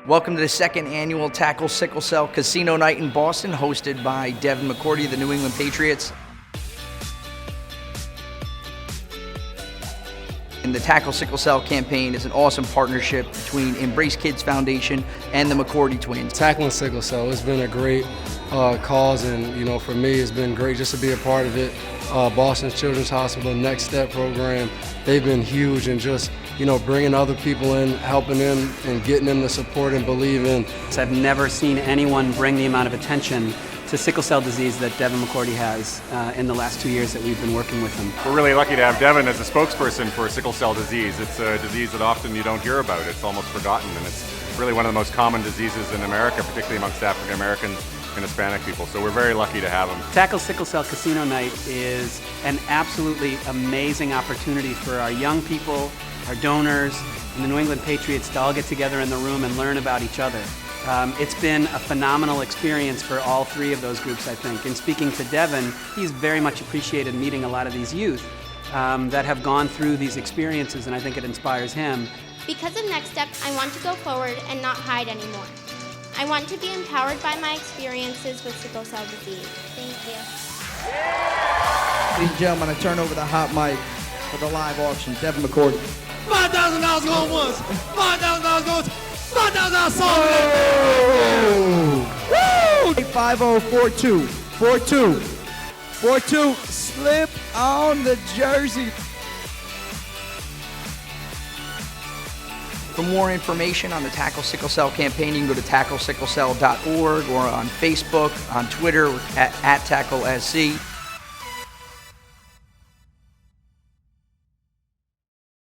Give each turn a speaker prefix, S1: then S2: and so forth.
S1: Welcome to the second annual Tackle Sickle Cell Casino Night in Boston, hosted by Devin McCourty of the New England Patriots. And the Tackle Sickle Cell campaign is an awesome partnership between Embrace Kids Foundation and the McCourty twins.
S2: Tackling Sickle Cell, it's been a great cause, and for me it's been great just to be a part of it. Boston Children's Hospital Next Step program, they've been huge in just bringing other people in, helping them, and getting them to support and believe in.
S3: I've never seen anyone bring the amount of attention to sickle cell disease that Devin McCourty has in the last 2 years that we've been working with him.
S4: We're really lucky to have Devin as a spokesperson for sickle cell disease. It's a disease that often you don't hear about. It's almost forgotten, and it's really one of the most common diseases in America, particularly amongst African Americans and Hispanic people. So we're very lucky to have him.
S3: Tackle Sickle Cell Casino Night is an absolutely amazing opportunity for our young people, our donors, and the New England Patriots to all get together in the room and learn about each other. It's been a phenomenal experience for all three of those groups, I think. And speaking to Devin, he's very much appreciated meeting a lot of these youth that have gone through these experiences, and I think it inspires him.
S5: Because of Next Step, I want to go forward and not hide anymore. I want to be empowered by my experiences with sickle cell disease. Thank you.
S1: Ladies and gentlemen, I turn over the hot mic for the live auction. Devin McCourty.
S6: $5,000 going once, $5,000 going twice, $5,000 sold.
S1: Woo! 5042. Slip on the jersey. For more information on the Tackle Sickle Cell campaign, you can go to tacklesicklecell.org or on Facebook, on Twitter at TackleSC.